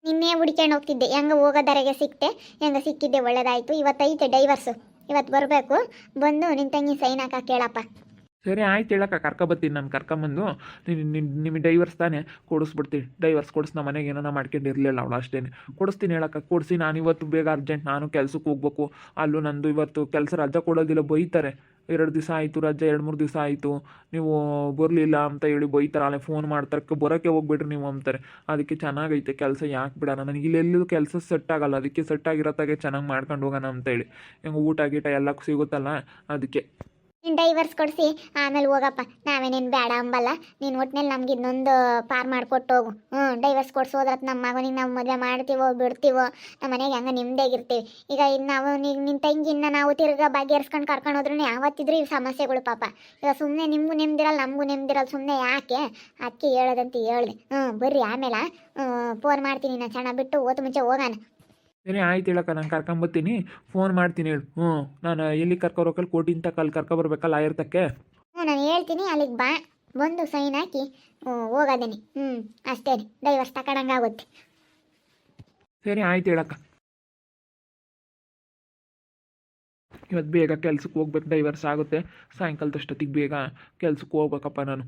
ನಿನ್ನೆ ಹುಡ್ಕೊಂಡು ಹೋಗ್ತಿದ್ದೆ, ಹೆಂಗೆ ಹೋಗೋದರೆಗೆ ಸಿಕ್ತೆ, ಹೆಂಗೆ ಸಿಕ್ಕಿದ್ದೆ ಒಳ್ಳೇದಾಯಿತು. ಇವತ್ತೈತೆ ಡೈವರ್ಸು, ಇವತ್ತು ಬರಬೇಕು. ಬಂದು ನಿನ್ನ ತಂಗಿ ಸೈನ್ ಹಾಕ ಕೇಳಪ್ಪ. ಸರಿ ಆಯ್ತು ಹೇಳಕ್ಕ, ಕರ್ಕೊಬತ್ತೀನಿ. ನಾನು ಕರ್ಕೊಂಬಂದು ನಿಮಗೆ ಡೈವರ್ಸ್ ತಾನೇ ಕೊಡಿಸ್ಬಿಡ್ತೀನಿ. ಡೈವರ್ಸ್ ಕೊಡಿಸ್ ನಮ್ಮ ಮನೆಗೆ ಏನೋ ಮಾಡ್ಕೊಂಡಿರಲಿಲ್ಲ ಅವಳು ಅಷ್ಟೇ. ಕೊಡಿಸ್ತೀನಿ ಹೇಳಕ್ಕ, ಕೊಡಿಸಿ. ನಾನು ಇವತ್ತು ಬೇಗ ಅರ್ಜೆಂಟ್, ನಾನು ಕೆಲ್ಸಕ್ಕೆ ಹೋಗ್ಬೇಕು. ಅಲ್ಲೂ ನಂದು ಇವತ್ತು ಕೆಲಸ ರಜೆ ಕೊಡೋದಿಲ್ಲ, ಬೈತಾರೆ. 2 ದಿವಸ ಆಯಿತು ರಜೆ, 2-3 ದಿವಸ ಆಯಿತು, ನೀವು ಬರಲಿಲ್ಲ ಅಂತ ಹೇಳಿ ಬೈತಾರೆ. ಅಲ್ಲೇ ಫೋನ್ ಮಾಡ್ತಾರೆ, ಬರೋಕ್ಕೆ ಹೋಗ್ಬಿಡ್ರಿ ನೀವು ಅಂತಾರೆ. ಅದಕ್ಕೆ ಚೆನ್ನಾಗೈತೆ ಕೆಲಸ, ಯಾಕೆ ಬಿಡೋಣ, ನನಗೆ ಇಲ್ಲೆಲ್ಲೂ ಕೆಲಸ ಸೆಟ್ ಆಗಲ್ಲ. ಅದಕ್ಕೆ ಸೆಟ್ ಆಗಿರೋತ್ತಾಗೆ ಚೆನ್ನಾಗಿ ಮಾಡ್ಕೊಂಡು ಹೋಗೋಣ ಅಂತೇಳಿ. ಹೆಂಗೆ ಊಟ ಗೀಟ ಎಲ್ಲ ಸಿಗುತ್ತಲ್ಲ, ಅದಕ್ಕೆ. ನೀನು ಡೈವರ್ಸ್ ಕೊಡಿಸಿ ಆಮೇಲೆ ಹೋಗಪ್ಪ, ನಾವೇನೇನು ಬೇಡ ಅಂಬಲ್ಲ. ನೀನು ಒಟ್ಟಿನಲ್ಲಿ ನಮ್ಗೆ ಇನ್ನೊಂದು ಪಾರ್ ಮಾಡಿಕೊಟ್ಟು ಹೋಗು. ಡೈವರ್ಸ್ ಕೊಡ್ಸೋದ್ರತ್ ನಮ್ಮ ಮಗನಿಗೆ ನಾವು ಮದುವೆ ಮಾಡ್ತೀವೋ ಬಿಡ್ತೀವೋ, ನಮ್ಮ ಮನೆಗೆ ಹಂಗೆ ನಿಮ್ಮದೇಗಿರ್ತೀವಿ. ಈಗ ನಾವು ನಿನ್ನ ತಂಗಿನ ನಾವು ತಿರ್ಗಾ ಬಗೆಹರಿಸ್ಕೊಂಡು ಕರ್ಕೊಂಡು ಹೋದ್ರೂ ಯಾವತ್ತಿದ್ರೂ ಈ ಸಮಸ್ಯೆಗಳು ಪಾಪ. ಈಗ ಸುಮ್ಮನೆ ನಿಮಗೂ ನೆಮ್ಮದಿರಲ್ಲ, ನಮಗೂ ನೆಮ್ಮದಿರಲ್ಲ, ಸುಮ್ಮನೆ ಯಾಕೆ ಅದಕ್ಕೆ ಹೇಳೋದಂತ ಹೇಳಿದೆ. ಬರ್ರಿ ಆಮೇಲೆ ಫೋನ್ ಮಾಡ್ತೀನಿ. ನಾನು ಚೆನ್ನಾಗಿ ಬಿಟ್ಟು ಓತು ಮುಂಚೆ ಹೋಗೋಣ. ಸರಿ ಆಯ್ತು ಹೇಳಕ್ಕ, ನಾನು ಕರ್ಕೊಂಬತ್ತೀನಿ. ಫೋನ್ ಮಾಡ್ತೀನಿ ಹೇಳು. ನಾನು ಎಲ್ಲಿ ಕರ್ಕೊಬರ್ಬೇಕಲ್ಲಿ, ಕೋಟಿನ ತಕ್ಕ ಅಲ್ಲಿ ಕರ್ಕೊಬರ್ಬೇಕಲ್ಲ ಲಾಯರ್ ತಕ್ಕೆ. ನಾನು ಹೇಳ್ತೀನಿ, ಅಲ್ಲಿಗೆ ಬಾ, ಬಂದು ಸೈನ್ ಹಾಕಿ ಹೋಗೋದೇನೆ. ಅಷ್ಟೇ, ಡೈವರ್ಸ್ ತಗೊಂಡಂಗಾಗುತ್ತೆ. ಸರಿ ಆಯ್ತು ಹೇಳಕ್ಕ. ಇವತ್ತು ಬೇಗ ಕೆಲ್ಸಕ್ಕೆ ಹೋಗ್ಬೇಕು, ಡೈವರ್ಸ್ ಆಗುತ್ತೆ. ಸಾಯಂಕಾಲದಷ್ಟೊತ್ತಿಗೆ ಬೇಗ ಕೆಲ್ಸಕ್ಕೆ ಹೋಗ್ಬೇಕಪ್ಪ ನಾನು.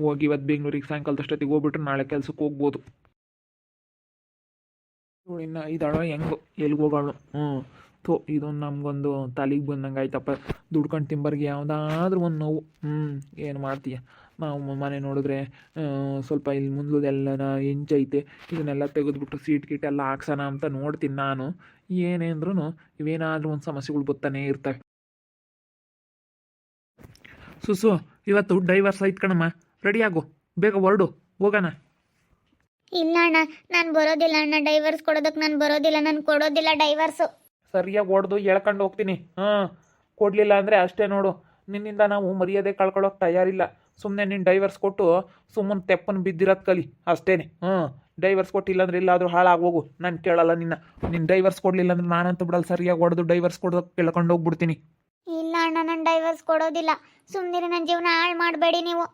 ಹೋಗಿ ಇವತ್ತು ಬೆಂಗಳೂರಿಗೆ ಸಾಯಂಕಾಲದಷ್ಟೊತ್ತಿಗೆ ಹೋಗ್ಬಿಟ್ರೆ ನಾಳೆ ಕೆಲ್ಸಕ್ಕೆ ಹೋಗ್ಬೋದು. ಇನ್ನು ಇದ್ದಾಳೋ ಹೆಂಗೋ, ಎಲ್ಲಿಗೆ ಹೋಗೋಳು. ಇದೊಂದು ನಮಗೊಂದು ತಲೆಗೆ ಬಂದಂಗೆ ಆಯ್ತಪ್ಪ. ದುಡ್ಕೊಂಡು ತಿಂಬರ್ಗೆ ಯಾವುದಾದ್ರೂ ಒಂದು ನೋವು. ಏನು ಮಾಡ್ತೀಯ, ನಾವು ಮನೆ ನೋಡಿದ್ರೆ ಸ್ವಲ್ಪ ಇಲ್ಲಿ ಮುಂದೆಲ್ಲ ಹೆಂಚೈತೆ, ಇದನ್ನೆಲ್ಲ ತೆಗೆದ್ಬಿಟ್ಟು ಸೀಟ್ ಗೀಟ್ ಎಲ್ಲ ಹಾಕ್ಸೋಣ ಅಂತ ನೋಡ್ತೀನಿ ನಾನು. ಏನೇಂದ್ರೂ ಇವೇನಾದ್ರೂ ಒಂದು ಸಮಸ್ಯೆಗಳು ಬರ್ತಾನೆ ಇರ್ತವೆ. ಸುಸು, ಇವತ್ತು ಡೈವರ್ಸ್ ಆಯ್ತು ಕಣಮ್ಮ, ರೆಡಿ ಆಗು, ಬೇಗ ಹೊರಡು, ಹೋಗೋಣ. ಇಲ್ಲ ಅಣ್ಣ, ನಾನು ಬರೋದಿಲ್ಲ ಅಣ್ಣ, ಡೈವರ್ಸ್ ಕೊಡೋದಕ್ಕೆ ನಾನು ಬರೋದಿಲ್ಲ, ನಾನು ಕೊಡೋದಿಲ್ಲ ಡೈವರ್ಸು. ಸರಿಯಾಗಿ ಹೊಡೆದು ಹೇಳ್ಕೊಂಡು ಹೋಗ್ತೀನಿ. ಕೊಡಲಿಲ್ಲ ಅಂದರೆ ಅಷ್ಟೇ ನೋಡು, ನಿನ್ನಿಂದ ನಾವು ಮರ್ಯಾದೆ ಕಳ್ಕೊಳ್ಳೋಕೆ ತಯಾರಿಲ್ಲ. ಸುಮ್ಮನೆ ನೀನು ಡೈವರ್ಸ್ ಕೊಟ್ಟು ಸುಮ್ಮನೆ ತೆಪ್ಪನ್ನು ಬಿದ್ದಿರೋದು ಕಲಿ ಅಷ್ಟೇ. ಡೈವರ್ಸ್ ಕೊಟ್ಟಿಲ್ಲ ಅಂದರೆ ಇಲ್ಲಾದರೂ ಹಾಳಾಗೋಗು, ನಾನು ಕೇಳಲ್ಲ ನಿನ್ನ. ನೀನು ಡೈವರ್ಸ್ ಕೊಡಲಿಲ್ಲ ಅಂದರೆ ನಾನಂತೂ ಬಿಡಲ್ಲ, ಸರಿಯಾಗಿ ಹೊಡೆದು ಡೈವರ್ಸ್ ಕೊಡೋಕೆ ಕೇಳ್ಕೊಂಡು ಹೋಗ್ಬಿಡ್ತೀನಿ. ಇಲ್ಲ ಅಣ್ಣ, ನಾನು ಡೈವರ್ಸ್ ಕೊಡೋದಿಲ್ಲ. ಸುಮ್ಮನೆ ನನ್ನ ಜೀವನ ಹಾಳು ಮಾಡಬೇಡಿ ನೀವು.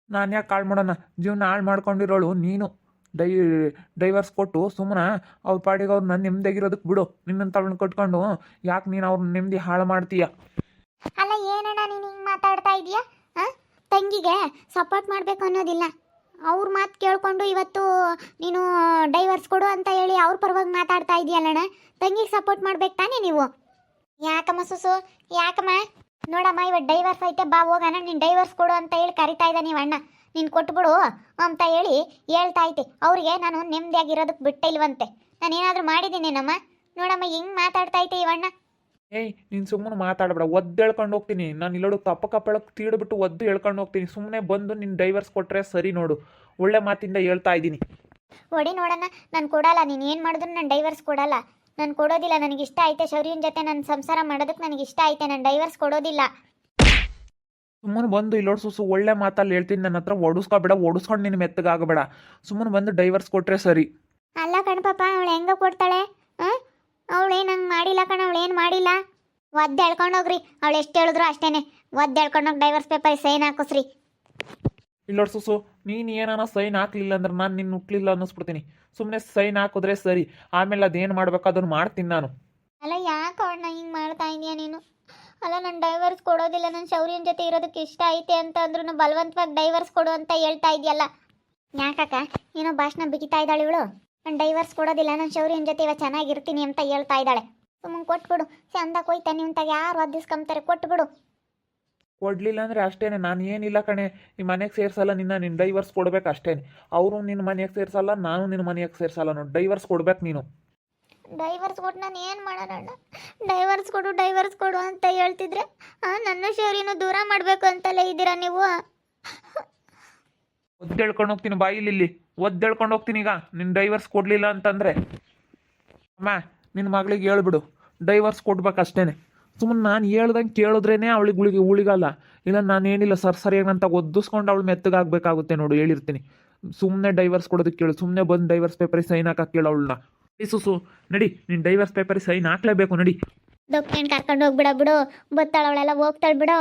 ನಾನು ಯಾಕೆ ಹಾಳು ಮಾಡೋಣ, ಜೀವನ ಹಾಳು ಮಾಡ್ಕೊಂಡಿರೋಳು ನೀನು. ಡೈವರ್ಸ್ ಕೊಟ್ಟು ಸುಮ್ಮನೆ ಅವ್ರ ಪಾಡಿಗೆ ಅವ್ರು ನನ್ನ ನೆಮ್ಮದಿಯಾಗಿರೋದಕ್ಕೆ ಬಿಡು. ನಿನ್ನಂತ ಅವಳನ್ನ ಕಟ್ಕೊಂಡು ಯಾಕೆ ನೀನು ಅವ್ರನ್ನ ನೆಮ್ಮದಿ ಹಾಳು ಮಾಡ್ತೀಯ? ಅಲ್ಲ ಏನಣ್ಣ ನೀನು ಹಿಂಗೆ ಮಾತಾಡ್ತಾ ಇದೀಯಾ? ತಂಗಿಗೆ ಸಪೋರ್ಟ್ ಮಾಡಬೇಕು ಅನ್ನೋದಿಲ್ಲ. ಅವ್ರ ಮಾತು ಕೇಳಿಕೊಂಡು ಇವತ್ತು ನೀನು ಡೈವರ್ಸ್ ಕೊಡು ಅಂತ ಹೇಳಿ ಅವ್ರ ಪರವಾಗಿ ಮಾತಾಡ್ತಾ ಇದೆಯಲ್ಲಣ್ಣ. ತಂಗಿಗೆ ಸಪೋರ್ಟ್ ಮಾಡ್ಬೇಕು ತಾನೇ ನೀವು? ಯಾಕಮ್ಮ ಸುಸು, ಯಾಕಮ್ಮ? ನೋಡಮ್ಮ, ಇವತ್ತು ಡೈವರ್ಸ್ ಐತೆ, ಬಾ ಹೋಗೋಣ. ನೀನು ಡೈವರ್ಸ್ ಕೊಡು ಅಂತ ಹೇಳಿ ಕರಿತಾ ಇದ್ದ ನೀವು ಅಣ್ಣ. ನೀನು ಕೊಟ್ಬಿಡು ಅಂತ ಹೇಳಿ ಹೇಳ್ತಾ ಐತೆ. ಅವ್ರಿಗೆ ನಾನು ನೆಮ್ಮದಿಯಾಗಿರೋದಕ್ಕೆ ಬಿಟ್ಟೆ ಇಲ್ವಂತೆ. ನಾನು ಏನಾದರೂ ಮಾಡಿದ್ದೀನೇನಮ್ಮ? ನೋಡಮ್ಮ ಹೆಂಗೆ ಮಾತಾಡ್ತಾ ಐತೆ ಇವಣ್ಣ. ಏಯ್, ನೀನು ಸುಮ್ಮನೆ ಮಾತಾಡಬೇಡ, ಒದ್ದು ಹೇಳ್ಕೊಂಡು ಹೋಗ್ತೀನಿ. ನಾನು ಇಲ್ಲೋಡು ಕಪ್ಪ ಕಪ್ಪಳಕ್ಕೆ ತೀಡ್ಬಿಟ್ಟು ಒದ್ದು ಹೇಳ್ಕೊಂಡು ಹೋಗ್ತೀನಿ. ಸುಮ್ಮನೆ ಬಂದು ನಿನ್ನ ಡೈವರ್ಸ್ ಕೊಟ್ಟರೆ ಸರಿ ನೋಡು. ಒಳ್ಳೆ ಮಾತಿಂದ ಹೇಳ್ತಾ ಇದ್ದೀನಿ. ಹೊಡಿ ನೋಡೋಣ. ನಾನು ಕೊಡಲ್ಲ, ನೀನು ಏನು ಮಾಡಿದ್ರು ನಾನು ಡೈವರ್ಸ್ ಕೊಡಲ್ಲ. ನಾನು ಕೊಡೋದಿಲ್ಲ. ನನಗೆ ಇಷ್ಟ ಐತೆ ಶೌರ್ಯನ ಜೊತೆ ನಾನು ಸಂಸಾರ ಮಾಡೋದಕ್ಕೆ ನನಗೆ ಇಷ್ಟ ಐತೆ. ನಾನು ಡೈವರ್ಸ್ ಕೊಡೋದಿಲ್ಲ. ಸುಮ್ಮನೆ ಬಂದು ಇಲ್ಲೋಡು ಸುಸು, ಒಳ್ಳೆ ಮಾತಲ್ಲಿ ಹೇಳ್ತೀನಿ. ನನ್ನ ಹತ್ರ ಒಡಿಸ್ಕೊಬೇಡ, ಒಡಿಸ್ಕೊಂಡು ನಿನ್ನ ಮೆತ್ತಗಾಗಬೇಡ. ಸುಮ್ಮನೆ ಬಂದು ಡೈವರ್ಸ್ ಕೊಟ್ಟರೆ ಸರಿ. ಅಲ್ಲ ಕಣ್ಪಾಪ, ಅವಳು ಹೆಂಗೆ ಕೊಡ್ತಾಳೆ? ಅವಳು ಏನು ಹಂಗೆ ಮಾಡಿಲ್ಲ ಕಣ, ಅವಳು ಏನು ಮಾಡಿಲ್ಲ. ಒದ್ದು ಹೇಳ್ಕೊಂಡೋಗ್ರಿ, ಅವಳು ಎಷ್ಟು ಹೇಳಿದ್ರು ಅಷ್ಟೇ. ಒದ್ದು ಹೇಳ್ಕೊಂಡೋಗಿ ಡೈವರ್ಸ್ ಪೇಪರ್ ಸೈನ್ ಹಾಕಿಸ್ರಿ. ಇಲ್ಲೋಡು ಸುಸು, ನೀನು ಏನಾನ ಸೈನ್ ಹಾಕ್ಲಿಲ್ಲ ಅಂದ್ರೆ ನಾನು ನಿನ್ನ ಹುಟ್ಲಿಲ್ಲ ಅನ್ನಿಸ್ಬಿಡ್ತೀನಿ. ಸುಮ್ಮನೆ ಸೈನ್ ಹಾಕಿದ್ರೆ ಸರಿ, ಆಮೇಲೆ ಅದೇನು ಮಾಡ್ಬೇಕು ಅದನ್ನು ಮಾಡ್ತೀನಿ ನಾನು. ಅಲ್ಲ ಯಾಕೆ ಅವಳನ್ನ ಹಿಂಗೆ ಮಾಡ್ತಾ ಇದೀಯ ನೀನು? ಅಲ್ಲ, ನಾನು ಡೈವರ್ಸ್ ಕೊಡೋದಿಲ್ಲ, ನಾನು ಶೌರ್ಯನ ಜೊತೆ ಇರೋದಕ್ಕೆ ಇಷ್ಟ ಐತೆ ಅಂತ ಅಂದ್ರೂ ಬಲವಂತವಾಗಿ ಡೈವರ್ಸ್ ಕೊಡು ಅಂತ ಹೇಳ್ತಾ ಇದೆಯಲ್ಲ. ಯಾಕಕ್ಕ ಏನೋ ಭಾಷಣ ಬಿಗಿತಾ ಇದ್ದಾಳೆ ಇವಳು? ನಾನು ಡೈವರ್ಸ್ ಕೊಡೋದಿಲ್ಲ, ನಾನು ಶೌರ್ಯನ ಜೊತೆ ಇವಾಗ ಚೆನ್ನಾಗಿರ್ತೀನಿ ಅಂತ ಹೇಳ್ತಾ ಇದ್ದಾಳೆ. ಸುಮ್ಮನೆ ಕೊಟ್ಬಿಡು, ಚಂದ ಕೊಯ್ತಾ ನಿಮ್ತಾಗ ಯಾರು ಒದ್ದಿಸ್ಕೊಂತಾರೆ, ಕೊಟ್ಬಿಡು. ಕೊಡಲಿಲ್ಲ ಅಂದರೆ ಅಷ್ಟೇ, ನಾನು ಏನಿಲ್ಲ ಕಣೆ, ಈ ಮನೆಗೆ ಸೇರಿಸಲ್ಲ ನಿನ್ನ ಡೈವರ್ಸ್ ಕೊಡ್ಬೇಕು ಅಷ್ಟೇ. ಅವರು ನಿನ್ನ ಮನೆಗೆ ಸೇರಿಸಲ್ಲ, ನಾನು ನಿನ್ನ ಮನೆಗೆ ಸೇರಿಸಲ್ಲ. ನೋಡಿ, ಡೈವರ್ಸ್ ಕೊಡ್ಬೇಕು ನೀನು. ಡೈವರ್ಸ್ ಕೊಟ್ಟು ನಾನು ಏನು ಮಾಡೋಣ? ಡೈವರ್ಸ್ ಕೊಡು ಡೈವರ್ಸ್ ಕೊಡು ಅಂತ ಹೇಳ್ತಿದ್ರೆ ನನ್ನ ಶೌರ್ಯನ ದೂರ ಮಾಡಬೇಕು ಅಂತಲೇ ಇದ್ದೀರಾ ನೀವು? ಒದ್ದೇಳ್ಕೊಂಡು ಹೋಗ್ತೀನಿ, ಬಾಯಿಲಿ ಒದ್ದೇಳ್ಕೊಂಡು ಹೋಗ್ತೀನಿ. ಈಗ ನಿನ್ನ ಡೈವರ್ಸ್ ಕೊಡಲಿಲ್ಲ ಅಂತಂದರೆ ಅಮ್ಮ, ನಿನ್ನ ಮಗಳಿಗೆ ಹೇಳ್ಬಿಡು ಡೈವರ್ಸ್ ಕೊಡ್ಬೇಕು ಅಷ್ಟೇ. ಸುಮ್ಮನೆ ನಾನು ಹೇಳ್ದಂಗೆ ಕೇಳಿದ್ರೇ ಅವಳಿಗೆ ಉಳಿಗಲ್ಲ. ಇಲ್ಲ ನಾನೇನಿಲ್ಲ ಸರಿಯಾಗಿ ಅಂತ ಒದ್ದಿಸ್ಕೊಂಡು ಅವಳು ಮೆತ್ತಗಾಗಬೇಕಾಗುತ್ತೆ ನೋಡು, ಹೇಳಿರ್ತೀನಿ. ಸುಮ್ಮನೆ ಡೈವರ್ಸ್ ಕೊಡೋದಕ್ಕೆ ಕೇಳು, ಸುಮ್ಮನೆ ಬಂದು ಡೈವರ್ಸ್ ಪೇಪರಿಗೆ ಸೈನ್ ಹಾಕಕ್ಕೆ ಕೇಳು ಅವಳನ್ನ. ಸುಸು ನಡಿ, ನೀನು ಡೈವರ್ಸ್ ಪೇಪರಿಗೆ ಸೈನ್ ಹಾಕ್ಲೇಬೇಕು, ನಡಿ. ದೊಕ್ಕೇನು ಕರ್ಕೊಂಡು ಹೋಗ್ಬಿಡ ಬಿಡು, ಬತ್ತಾಳ ಅವಳೆಲ್ಲ ಹೋಗ್ತಾಳೆ ಬಿಡು.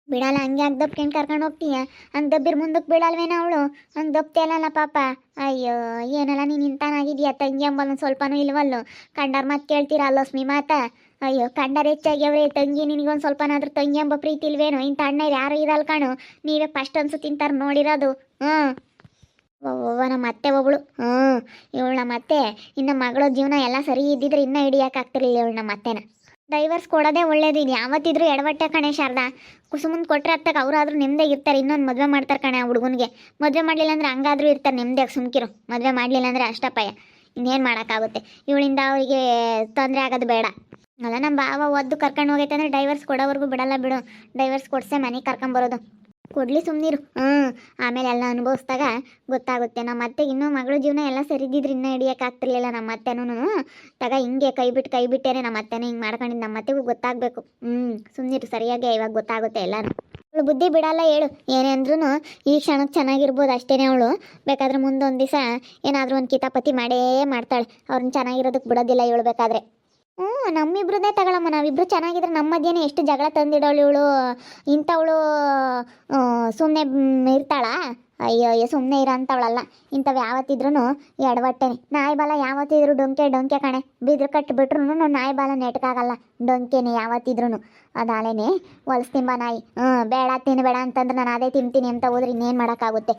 ಬಿಡಲ್ಲ, ಹಂಗೆ ಹಂಗೆ ದಬ್ಕೊಂಡು ಕರ್ಕೊಂಡು ಹೋಗ್ತೀಯ, ಹಂಗೆ ದಬ್ಬಿರ್ ಮುಂದಕ್ಕೆ ಬಿಡಲ್ವೇನ ಅವಳು, ಹಂಗೆ ದಬ್ತಿಯಲ್ಲ ಪಾಪ. ಅಯ್ಯೋ ಏನಲ್ಲ ನೀನು ಇಂತಾನಾಗಿದೀಯ, ತಂಗಿ ಅಂಬಲ್ಲ ಸ್ವಲ್ಪನೂ ಇಲ್ವಲ್ಲು, ಕಂಡಾರ ಮಾತು ಕೇಳ್ತೀರಾ ಅಲ್ಲೋಸ್ಮಿ ಮಾತಾ. ಅಯ್ಯೋ ಕಂಡಾರ ಹೆಚ್ಚಾಗ್ಯವ್ರೆ, ತಂಗಿ ನಿನಗೊಂದು ಸ್ವಲ್ಪನಾದ್ರೂ ತಂಗಿ ಎಂಬ ಪ್ರೀತಿ ಇಲ್ವೇನೋ, ಇಂಥ ಅಣ್ಣ ಯಾರು ಇರಲ್ಲ ಕಾಣು, ನೀವೇ ಫಸ್ಟ್ ಅನ್ಸು ತಿಂತಾರೆ ನೋಡಿರೋದು. ನಮ್ಮ ಅತ್ತೆ ಒಬ್ಳು, ಇವಳು ನಮ್ಮ ಅತ್ತೆ, ಇನ್ನು ಮಗಳ ಜೀವನ ಎಲ್ಲ ಸರಿ ಇದ್ದಿದ್ರೆ ಇನ್ನೂ ಹಿಡಿಯೋಕ್ಕಾಗ್ತಿರ್ಲಿಲ್ಲ ಇವಳು ನಮ್ಮ ಅತ್ತೆನ. ಡೈವರ್ಸ್ ಕೊಡೋದೇ ಒಳ್ಳೇದು, ಇದು ಯಾವತ್ತಿದ್ರೂ ಎಡವಟ್ಟೆ ಕಣೆ ಶಾರದಾ. ಕುಸುಮನ್ ಕೊಟ್ಟರೆ ಆಗ್ತಾಗ ಅವರಾದ್ರೂ ನೆಮ್ಮದಿಯಾಗಿ ಇರ್ತಾರೆ, ಇನ್ನೊಂದು ಮದುವೆ ಮಾಡ್ತಾರೆ ಕಣೆ ಆ ಹುಡುಗನಿಗೆ. ಮದುವೆ ಮಾಡಲಿಲ್ಲ ಅಂದ್ರೆ ಹಂಗಾದ್ರೂ ಇರ್ತಾರೆ ನೆಮ್ಮದಿಯಾಗಿ, ಸುಮ್ಕಿರು. ಮದುವೆ ಮಾಡಲಿಲ್ಲ ಅಂದರೆ ಅಷ್ಟಪ್ಪಯ್ಯ, ಇನ್ನೇನು ಮಾಡೋಕ್ಕಾಗುತ್ತೆ. ಇವಳಿಂದ ಅವರಿಗೆ ತೊಂದರೆ ಆಗೋದು ಬೇಡ ಅಲ್ಲ. ನಮ್ಮ ಬಾವ ಒದ್ದು ಕರ್ಕೊಂಡು ಹೋಗೈತೆ ಅಂದರೆ ಡೈವರ್ಸ್ ಕೊಡೋವರೆಗೂ ಬಿಡಲ್ಲ ಬಿಡು, ಡೈವರ್ಸ್ ಕೊಡ್ಸೆ ಮನೆಗೆ ಕರ್ಕೊಂಬರೋದು. ಕೊಡಲಿ ಸುಮ್ಮನಿರು, ಆಮೇಲೆ ಎಲ್ಲ ಅನುಭವಿಸ್ದಾಗ ಗೊತ್ತಾಗುತ್ತೆ. ನಮ್ಮ ಅತ್ತೆಗೆ ಇನ್ನೂ ಮಗಳ ಜೀವನ ಎಲ್ಲ ಸರಿದಿದ್ರೆ ಇನ್ನೂ ಹಿಡಿಯೋಕ್ಕಾಗ್ತಿರ್ಲಿಲ್ಲ ನಮ್ಮ ಅತ್ತೆನೂ. ತಗ ಹಿಂಗೆ ಕೈ ಬಿಟ್ಟೇನೆ ನಮ್ಮ ಅತ್ತೆನೇ ಹಿಂಗೆ ಮಾಡ್ಕೊಂಡಿದ್ದು, ನಮ್ಮ ಅತ್ತೆಗೂ ಗೊತ್ತಾಗಬೇಕು. ಸುಮ್ಮನಿರು, ಸರಿಯಾಗಿ ಇವಾಗ ಗೊತ್ತಾಗುತ್ತೆ ಎಲ್ಲನೂ. ಅವಳು ಬುದ್ಧಿ ಬಿಡಲ್ಲ ಹೇಳು, ಏನೇ ಅಂದ್ರೂ ಈ ಕ್ಷಣಕ್ಕೆ ಚೆನ್ನಾಗಿರ್ಬೋದು ಅಷ್ಟೇ. ಅವಳು ಬೇಕಾದ್ರೆ ಮುಂದೊಂದು ದಿವಸ ಏನಾದರೂ ಒಂದು ಕಿತಾಪತಿ ಮಾಡೇ ಮಾಡ್ತಾಳೆ, ಅವ್ರನ್ನ ಚೆನ್ನಾಗಿರೋದಕ್ಕೆ ಬಿಡೋದಿಲ್ಲ ಇವಳು ಬೇಕಾದ್ರೆ. ನಮ್ಮಿಬ್ರದ್ದೇ ತಗೊಳಮ್ಮ, ನಾವಿಬ್ರು ಚೆನ್ನಾಗಿದ್ರೆ ನಮ್ಮ ಮಧ್ಯೆ ಎಷ್ಟು ಜಗಳ ತಂದಿಡೋಳು ಇವಳು. ಇಂಥವಳು ಸುಮ್ಮನೆ ಇರ್ತಾಳ? ಅಯ್ಯೋ ಸುಮ್ಮನೆ ಇರೋ ಅಂಥವಳಲ್ಲ. ಇಂಥವು ಯಾವತ್ತಿದ್ರೂ ಎಡವಟ್ಟೆನೆ. ನಾಯಿ ಬಾಲ ಯಾವತ್ತಿದ್ರು ಡೊಂಕೆ ಕಣೆ, ಬಿದ್ರು ಕಟ್ಟಿಬಿಟ್ರು ನಾಯಿ ಬಾಲ ನೆಟ್ಕಾಗಲ್ಲ, ಡೊಂಕೆನೆ ಯಾವತ್ತಿದ್ರೂ. ಅದಾಲೇನೆ ಹೊಲ್ಸ್ ತಿಂಬ ನಾಯಿ. ಬೇಡ ತಿನ್ನಬೇಡ ಅಂತಂದ್ರೆ ನಾನು ಅದೇ ತಿಂತೀನಿ ಅಂತ ಹೋದ್ರೆ ಇನ್ನೇನು ಮಾಡೋಕ್ಕಾಗುತ್ತೆ.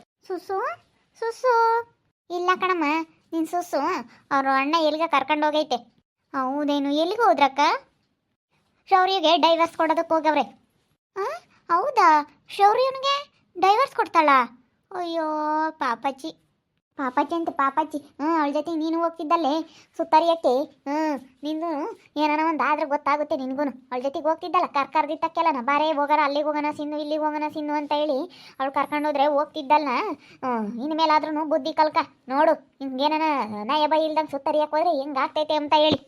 ಸುಸು ಇಲ್ಲ ಕಣಮ್ಮ, ನಿನ್ನ ಸುಸು ಅವ್ರ ಅಣ್ಣ ಎಲ್ಲಿಗೆ ಕರ್ಕೊಂಡು ಹೋಗೈತೆ. ಹೌದೇನು, ಎಲ್ಲಿಗೆ ಹೋದ್ರಕ್ಕ? ಶೌರ್ಯಗೆ ಡೈವರ್ಸ್ ಕೊಡೋದಕ್ಕೆ ಹೋಗವ್ರೆ. ಹೌದಾ, ಶೌರ್ಯನಿಗೆ ಡೈವರ್ಸ್ ಕೊಡ್ತಾಳ? ಅಯ್ಯೋ ಪಾಪಚ್ಚಿ ಅಂತ ಪಾಪಚ್ಚಿ. ಅವಳ ಜೊತೆ ನೀನು ಹೋಗ್ತಿದ್ದಲ್ಲೇ ಸುತ್ತರಿಯಕ್ಕೆ. ನಿಂದು ಏನಾರ ಒಂದು ಆದ್ರೆ ಗೊತ್ತಾಗುತ್ತೆ ನಿನ್ಗೂ. ಅವಳ ಜೊತೆಗೆ ಹೋಗ್ತಿದ್ದಲ್ಲ, ಕರ್ದಿತ್ತಕ್ಕೆಲ್ಲ ಬಾರೇ ಹೋಗೋಣ, ಅಲ್ಲಿಗೆ ಹೋಗೋಣ ಸಿನ್ನು, ಇಲ್ಲಿಗೆ ಹೋಗೋಣ ಸಿನ್ನು ಅಂತ ಹೇಳಿ ಅವಳು ಕರ್ಕೊಂಡೋದ್ರೆ ಹೋಗ್ತಿದ್ದಲ್ಲ. ಇನ್ಮೇಲಾದ್ರೂ ಬುದ್ಧಿ ಕಲ್ಕ ನೋಡು, ಹಿಂಗೇನ ನಯ ಬೈ ಇಲ್ದಂಗೆ ಸುತ್ತರಿಯಕ್ಕೆ ಹೋದ್ರೆ ಹೆಂಗಾಗ್ತೈತೆ ಅಂತ ಹೇಳಿ.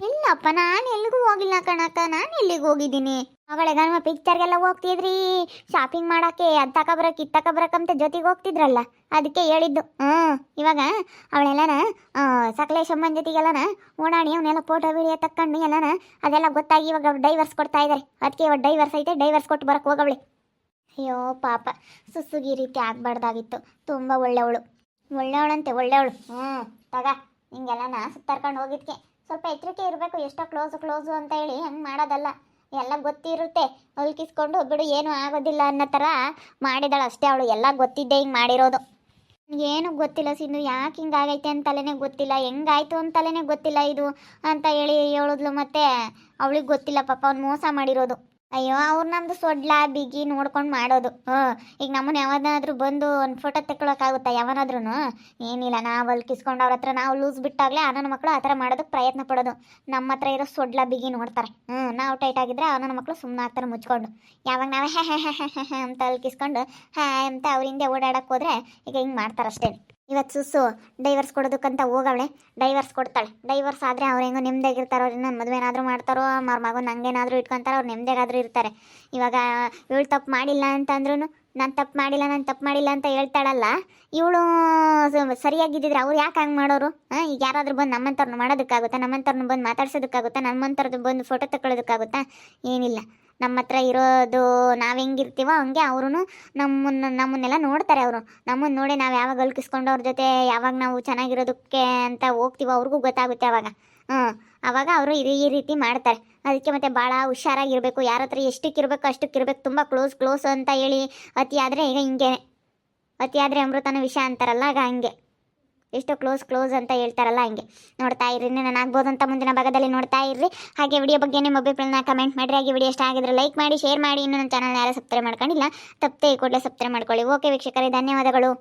ಇಲ್ಲಪ್ಪ, ನಾನು ಎಲ್ಲಿಗೂ ಹೋಗಿಲ್ಲ ಕಣಕ್ಕ, ನಾನು ಎಲ್ಲಿಗೆ ಹೋಗಿದ್ದೀನಿ? ಮಗಳೇ ಗನ್ಮ ಪಿಕ್ಚರ್ಗೆಲ್ಲ ಹೋಗ್ತಿದ್ರಿ, ಶಾಪಿಂಗ್ ಮಾಡೋಕ್ಕೆ, ಅದು ತಗೊಬರಕ್ಕೆ ಇದು ತಗೊಬರಕ್ಕಂತ ಜೊತೆಗೆ ಹೋಗ್ತಿದ್ರಲ್ಲ, ಅದಕ್ಕೆ ಹೇಳಿದ್ದು. ಇವಾಗ ಅವಳೆಲ್ಲನ ಸಕಲೇಶಮ್ಮನ ಜೊತೆಗೆಲ್ಲನ ಓಡಾಡಿ ಅವನ್ನೆಲ್ಲ ಫೋಟೋ ವಿಡಿಯೋ ತಕ್ಕೊಂಡು ಎಲ್ಲನ ಅದೆಲ್ಲ ಗೊತ್ತಾಗಿ ಇವಾಗ ಅವ್ರು ಡೈವರ್ಸ್ ಕೊಡ್ತಾ ಇದ್ದಾರೆ. ಅದಕ್ಕೆ ಇವಾಗ ಡೈವರ್ಸ್ ಐತೆ, ಡೈವರ್ಸ್ ಕೊಟ್ಟು ಬರಕ್ಕೆ ಹೋಗವಳೆ. ಅಯ್ಯೋ ಪಾಪ, ಸುಸುಗಿ ರೀತಿ ಆಗಬಾರ್ದಾಗಿತ್ತು. ತುಂಬ ಒಳ್ಳೆಯವಳಂತೆ, ಒಳ್ಳೆಯವಳು. ತಗ ಹಿಂಗೆಲ್ಲನ ಸುತ್ತರ್ಕೊಂಡು ಹೋಗಿದ್ಕೆ ಸ್ವಲ್ಪ ಎಚ್ಚರಿಕೆ ಇರಬೇಕು. ಎಷ್ಟೋ ಕ್ಲೋಸು ಅಂತ ಹೇಳಿ ಹಂಗೆ ಮಾಡೋದಲ್ಲ, ಎಲ್ಲ ಗೊತ್ತಿರುತ್ತೆ. ಹೊಲ್ಕಿಸ್ಕೊಂಡು ಬಿಡು ಏನೂ ಆಗೋದಿಲ್ಲ ಅನ್ನೋ ಥರ ಮಾಡಿದಾಳು ಅಷ್ಟೇ ಅವಳು. ಎಲ್ಲ ಗೊತ್ತಿದ್ದೆ ಹಿಂಗೆ ಮಾಡಿರೋದು. ಏನೂ ಗೊತ್ತಿಲ್ಲ ಸಿಂಧು, ಯಾಕೆ ಹಿಂಗಾಗೈತೆ ಅಂತಲೇ ಗೊತ್ತಿಲ್ಲ, ಹೆಂಗಾಯ್ತು ಅಂತಲೇ ಗೊತ್ತಿಲ್ಲ ಇದು ಅಂತ ಹೇಳಿ ಹೇಳಿದ್ಲು. ಮತ್ತೆ ಅವಳಿಗೆ ಗೊತ್ತಿಲ್ಲ ಪಾಪ, ಅವ್ನು ಮೋಸ ಮಾಡಿರೋದು. ಅಯ್ಯೋ ಅವ್ರು ನಮ್ಮದು ಸೊಡ್ಲ ಬಿಗಿ ನೋಡ್ಕೊಂಡು ಮಾಡೋದು. ಈಗ ನಮ್ಮನ್ನು ಯಾವನಾದ್ರೂ ಬಂದು ಒಂದು ಫೋಟೋ ತೆಕ್ಕೊಳಕ್ಕಾಗುತ್ತಾ? ಯಾವನಾದ್ರೂ ಏನಿಲ್ಲ, ನಾವು ಅಲ್ಲಿ ಕಿಸ್ಕೊಂಡು ಅವ್ರ ಹತ್ರ ನಾವು ಲೂಸ್ ಬಿಟ್ಟಾಗಲೇ ನನ್ನ ಮಕ್ಕಳು ಆ ಥರ ಮಾಡೋದಕ್ಕೆ ಪ್ರಯತ್ನ ಪಡೋದು. ನಮ್ಮ ಹತ್ರ ಇರೋ ಸೊಡ್ಲ ಬಿಗಿ ನೋಡ್ತಾರೆ. ನಾವು ಟೈಟ್ ಆಗಿದ್ರೆ ನನ್ನ ಮಕ್ಕಳು ಸುಮ್ಮನೆ ಆಗ್ತಾರೆ ಮುಚ್ಕೊಂಡು. ಯಾವಾಗ ನಾವೇ ಹೇ ಅಂತ ಅಲ್ಲಿ ಕಿಸ್ಕೊಂಡು ಅಂತ ಅವ್ರ ಹಿಂದೆ ಓಡಾಡಕ್ಕೆ ಹೋದ್ರೆ ಈಗ ಹಿಂಗೆ ಮಾಡ್ತಾರಷ್ಟೇ. ಇವತ್ತು ಸುಸು ಡೈವರ್ಸ್ ಕೊಡೋದಕ್ಕಂತ ಹೋಗವಳೆ, ಡೈವರ್ಸ್ ಕೊಡ್ತಾಳೆ. ಡೈವರ್ಸ್ ಆದರೆ ಅವ್ರು ಹೆಂಗೋ ನೆಮ್ಮದಿಯಾಗಿರ್ತಾರೋ, ಇನ್ನೊಂದು ಮದುವೆ ಏನಾದರೂ ಮಾಡ್ತಾರೋ, ಅವ್ರ ಮಗನ ನಂಗೇನಾದರೂ ಇಟ್ಕೊತಾರೋ, ಅವ್ರು ನೆಮ್ಮದಿಯಾಗಾದರೂ ಇರ್ತಾರೆ. ಇವಾಗ ಇವಳು ತಪ್ಪು ಮಾಡಿಲ್ಲ ಅಂತಂದ್ರೂ ನಾನು ತಪ್ಪು ಮಾಡಿಲ್ಲ ಅಂತ ಹೇಳ್ತಾಳಲ್ಲ, ಇವಳು ಸರಿಯಾಗಿದ್ದಿದ್ರೆ ಅವ್ರು ಯಾಕೆ ಹಂಗೆ ಮಾಡೋರು? ಈಗ ಯಾರಾದರೂ ಬಂದು ನಮ್ಮಂಥವ್ರನ್ನ ಮಾಡೋದಕ್ಕಾಗುತ್ತಾ? ನಮ್ಮಂಥವ್ರನ್ನ ಬಂದು ಮಾತಾಡ್ಸೋದಕ್ಕಾಗುತ್ತಾ? ನಮ್ಮಂಥವ್ರದ್ದು ಬಂದು ಫೋಟೋ ತಗೊಳ್ಳೋದಕ್ಕಾಗುತ್ತಾ? ಏನಿಲ್ಲ. ನಮ್ಮ ಹತ್ರ ಇರೋದು ನಾವು ಹೆಂಗಿರ್ತೀವೋ ಹಂಗೆ ಅವರು ನಮ್ಮನ್ನೆಲ್ಲ ನೋಡ್ತಾರೆ. ಅವರು ನಮ್ಮನ್ನು ನೋಡಿ ನಾವು ಯಾವಾಗ ಅಲ್ಕಿಸ್ಕೊಂಡು ಅವ್ರ ಜೊತೆ ಯಾವಾಗ ನಾವು ಚೆನ್ನಾಗಿರೋದಕ್ಕೆ ಅಂತ ಹೋಗ್ತೀವೋ ಅವ್ರಿಗೂ ಗೊತ್ತಾಗುತ್ತೆ ಅವಾಗ. ಆವಾಗ ಅವರು ಈ ರೀತಿ ಮಾಡ್ತಾರೆ. ಅದಕ್ಕೆ ಮತ್ತೆ ಭಾಳ ಹುಷಾರಾಗಿರಬೇಕು. ಯಾರ ಹತ್ರ ಎಷ್ಟಕ್ಕಿರಬೇಕು ಅಷ್ಟಕ್ಕಿರಬೇಕು. ತುಂಬ ಕ್ಲೋಸ್ ಅಂತ ಹೇಳಿ ಅತಿ ಆದರೆ ಈಗ ಹಿಂಗೇನೆ, ಅತಿ ಆದರೆ ಅಮೃತನ ವಿಷ ಅಂತಾರಲ್ಲ, ಆಗ ಹಂಗೆ ಎಷ್ಟೋ ಕ್ಲೋಸ್ ಅಂತ ಹೇಳ್ತಾರಲ್ಲ, ಹಂಗೆ. ನೋಡ್ತಾ ಇರ್ರಿ, ನಾನು ಆಗ್ಬೋದು ಅಂತ ಮುಂದಿನ ಭಾಗದಲ್ಲಿ ನೋಡ್ತಾ ಇರ್ರಿ. ಹಾಗೆ ವಿಡಿಯೋ ಬಗ್ಗೆ ನಿಮ್ಮ ಅಭಿಪ್ರಾಯನ ಕಮೆಂಟ್ ಮಾಡಿರಿ. ಹಾಗೆ ವಿಡಿಯೋ ಇಷ್ಟ ಆಗಿದ್ರೆ ಲೈಕ್ ಮಾಡಿ, ಶೇರ್ ಮಾಡಿ. ಇನ್ನೂ ನನ್ನ ಚಾನಲ್ ಯಾರು ಸಬ್ಸ್ಕ್ರೈಬ್ ಮಾಡ್ಕೊಂಡಿಲ್ಲ ತಪ್ಪದೆ ಕೂಡಲೇ ಸಬ್ಸ್ಕ್ರೈಬ್ ಮಾಡ್ಕೊಳ್ಳಿ. ಓಕೆ ವೀಕ್ಷಕರೇ, ಧನ್ಯವಾದಗಳು.